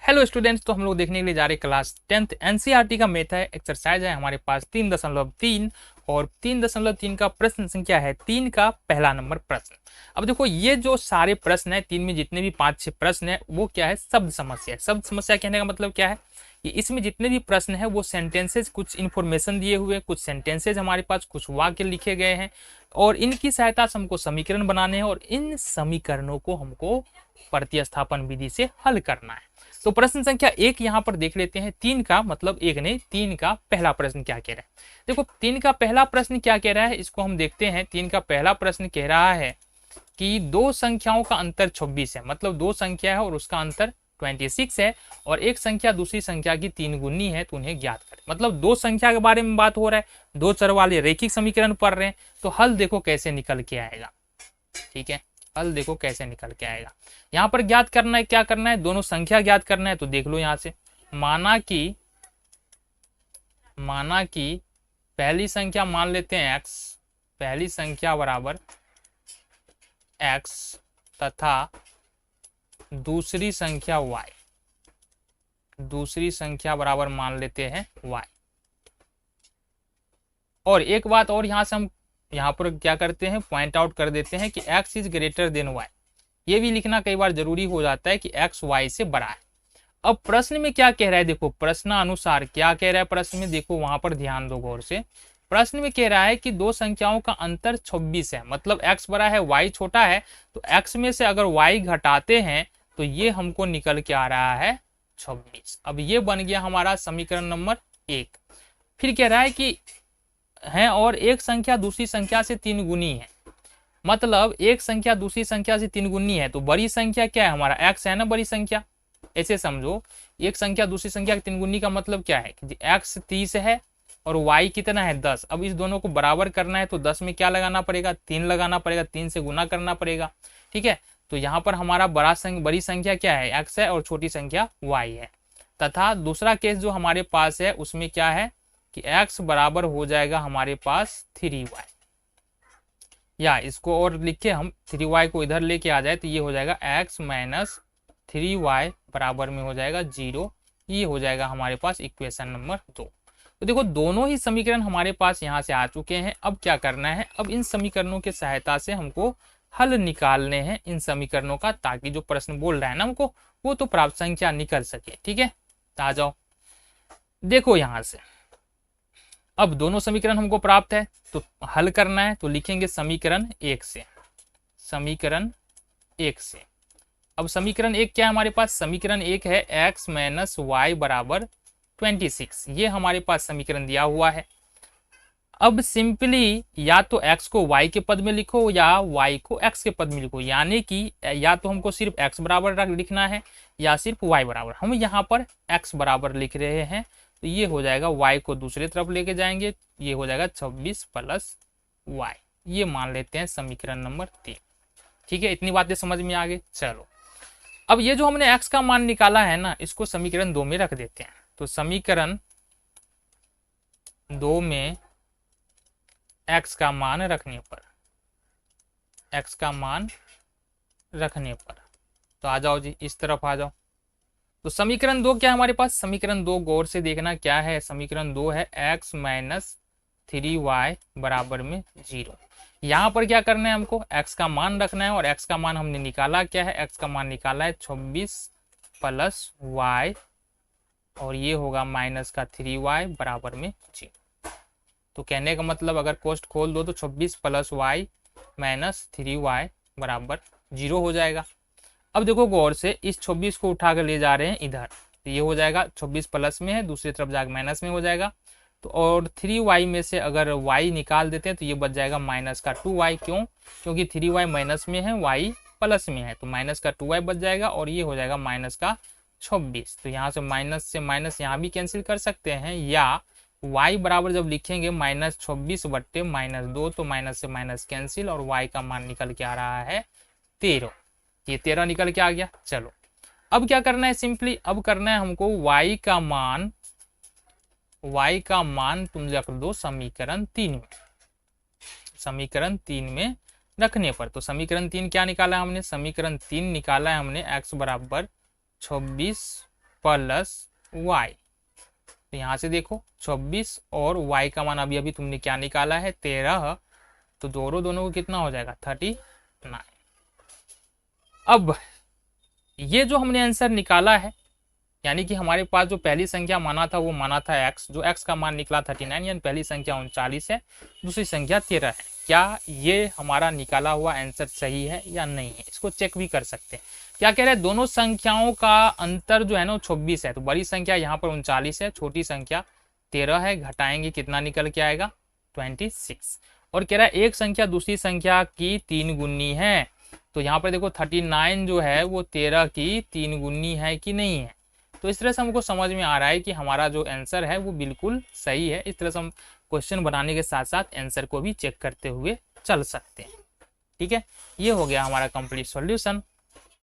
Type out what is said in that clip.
Hello students, तो हम लोग देखने के लिए जा रहे हैं क्लास 10th एनसीईआरटी का मैथ है, एक्सरसाइज है हमारे पास 3.3 और 3.3 का प्रश्न संख्या है 3 का पहला नंबर प्रश्न। अब देखो ये जो सारे प्रश्न है 3 में जितने भी 5-6 प्रश्न है वो क्या है, शब्द समस्या है। शब्द समस्या कहने का मतलब क्या है कि इसमें जितने भी प्रश्न है वो सेंटेंसेज, कुछ इन्फॉर्मेशन दिए हुए, कुछ सेंटेंसेज हमारे पास, कुछ वाक्य लिखे गए हैं और इनकी सहायता से हमको समीकरण बनाने हैं और इन समीकरणों को हमको प्रतिस्थापन विधि से हल करना है। तो प्रश्न संख्या 1 यहाँ पर देख लेते हैं। 3 का मतलब 1 नहीं, 3 का पहला प्रश्न क्या कह रहा है। देखो 3 का पहला प्रश्न क्या कह रहा है, इसको हम देखते हैं। 3 का पहला प्रश्न कह रहा है कि दो संख्याओं का अंतर 26 है, मतलब दो संख्या है और उसका अंतर 26 है और एक संख्या दूसरी संख्या की 3 गुनी है, तो उन्हें ज्ञात करें। मतलब दो संख्या के बारे में बात हो रहा है, दो चर वाले रैखिक समीकरण पढ़ रहे हैं, तो हल देखो कैसे निकल के आएगा। ठीक है, हल देखो कैसे निकल के आएगा। यहाँ पर ज्ञात करना है, क्या करना है, दोनों संख्या ज्ञात करना है। तो देख लो यहाँ से, माना कि पहली संख्या मान लेते हैं x, पहली संख्या बराबर x तथा दूसरी संख्या y, दूसरी संख्या बराबर मान लेते हैं y। और एक बात और यहाँ से हम यहाँ पर क्या करते हैं, पॉइंट आउट कर देते हैं कि x is greater than y। ये भी लिखना कई बार जरूरी हो जाता है कि x y से बड़ा है। अब प्रश्न में क्या कह रहा है, देखो प्रश्न अनुसार क्या कह रहा है प्रश्न में, देखो वहां पर ध्यान दो गौर से। प्रश्न में कह रहा है कि दो संख्याओं का अंतर 26 है, मतलब x बड़ा है y छोटा है, तो x में से अगर y घटाते हैं तो ये हमको निकल के आ रहा है 26। अब ये बन गया हमारा समीकरण नंबर 1। फिर कह रहा है कि है और एक संख्या दूसरी संख्या से 3 गुनी है, मतलब एक संख्या दूसरी संख्या से 3 गुनी है, तो बड़ी संख्या क्या है, हमारा x है ना बड़ी संख्या। ऐसे समझो, एक संख्या दूसरी संख्या की 3 गुनी का मतलब क्या है कि x 30 है और y कितना है 10। अब इस दोनों को बराबर करना है तो 10 में क्या लगाना पड़ेगा, 3 लगाना पड़ेगा, 3 से गुना करना पड़ेगा। ठीक है, तो यहाँ पर हमारा बड़ी संख्या क्या है, x है और छोटी संख्या y है। तथा दूसरा केस जो हमारे पास है उसमें क्या है कि x बराबर हो जाएगा हमारे पास 3y, या इसको और लिखे हम 3y को इधर लेके आ जाए तो ये हो जाएगा x माइनस 3y बराबर में हो जाएगा 0। ये हो जाएगा हमारे पास इक्वेशन नंबर 2। तो देखो दोनों ही समीकरण हमारे पास यहाँ से आ चुके हैं। अब क्या करना है, अब इन समीकरणों के सहायता से हमको हल निकालने हैं इन समीकरणों का, ताकि जो प्रश्न बोल रहा है ना हमको वो तो प्राप्त संख्या निकल सके। ठीक है, तो आ जाओ, देखो यहाँ से अब दोनों समीकरण हमको प्राप्त है तो हल करना है, तो लिखेंगे समीकरण 1 से, समीकरण 1 से। अब समीकरण 1 क्या है हमारे पास, समीकरण 1 है x माइनस वाई बराबर 26। ये हमारे पास समीकरण दिया हुआ है। अब सिंपली या तो x को y के पद में लिखो या y को x के पद में लिखो, यानी कि या तो हमको सिर्फ x बराबर लिखना है या सिर्फ y बराबर। हम यहाँ पर x बराबर लिख रहे हैं, तो ये हो जाएगा y को दूसरी तरफ लेके जाएंगे, ये हो जाएगा 26 प्लस y। ये मान लेते हैं समीकरण नंबर 3। ठीक है, इतनी बातें समझ में आ गई। चलो अब ये जो हमने x का मान निकाला है ना, इसको समीकरण 2 में रख देते हैं। तो समीकरण 2 में x का मान रखने पर, x का मान रखने पर, तो आ जाओ जी इस तरफ आ जाओ। तो समीकरण 2 क्या है हमारे पास, समीकरण 2 गौर से देखना क्या है, समीकरण 2 है x माइनस 3y बराबर में 0। यहाँ पर क्या करना है, हमको x का मान रखना है और x का मान हमने निकाला क्या है, x का मान निकाला है 26 प्लस y और ये होगा माइनस का 3y बराबर में 0। तो कहने का मतलब अगर कोष्ट खोल दो तो 26 प्लस y माइनस 3y बराबर 0 हो जाएगा। अब देखो गौर से, इस 26 को उठा कर ले जा रहे हैं इधर, तो ये हो जाएगा 26 प्लस में है, दूसरी तरफ जाकर माइनस में हो जाएगा। तो और 3y में से अगर y निकाल देते हैं तो ये बच जाएगा माइनस का 2y। क्यों, क्योंकि 3y माइनस में है, y प्लस में है, तो माइनस का 2y बच जाएगा और ये हो जाएगा माइनस का 26। तो यहाँ से माइनस यहाँ भी कैंसिल कर सकते हैं, या y बराबर जब लिखेंगे माइनस 26 बट्टे माइनस 2, तो माइनस से माइनस कैंसिल और y का मान निकल के आ रहा है 13। ये 13 निकल के आ गया। चलो अब क्या करना है, सिंपली अब करना है हमको y का मान तुम रख दो समीकरण 3 में, समीकरण 3 में रखने पर। तो समीकरण 3 क्या निकाला है हमने, समीकरण 3 निकाला है हमने x बराबर 26 प्लस वाई। तो यहाँ से देखो 26 और y का मान अभी अभी तुमने क्या निकाला है 13, तो दोनों को कितना हो जाएगा 39। अब ये जो हमने आंसर निकाला है, यानी कि हमारे पास जो पहली संख्या माना था वो माना था x, जो x का मान निकला 39, यानी पहली संख्या 39 है, दूसरी संख्या 13 है। क्या ये हमारा निकाला हुआ आंसर सही है या नहीं है, इसको चेक भी कर सकते हैं। क्या कह रहे हैं, दोनों संख्याओं का अंतर जो है ना 26 है, तो बड़ी संख्या यहाँ पर 39 है, छोटी संख्या 13 है, घटाएंगे कितना निकल के आएगा 26। और कह रहा है एक संख्या दूसरी संख्या की 3 गुनी है, तो यहाँ पर देखो 39 जो है वो 13 की 3 गुनी है कि नहीं है। तो इस तरह से हमको समझ में आ रहा है कि हमारा जो आंसर है वो बिल्कुल सही है। इस तरह से हम क्वेश्चन बनाने के साथ साथ आंसर को भी चेक करते हुए चल सकते हैं। ठीक है, ये हो गया हमारा कंप्लीट सॉल्यूशन।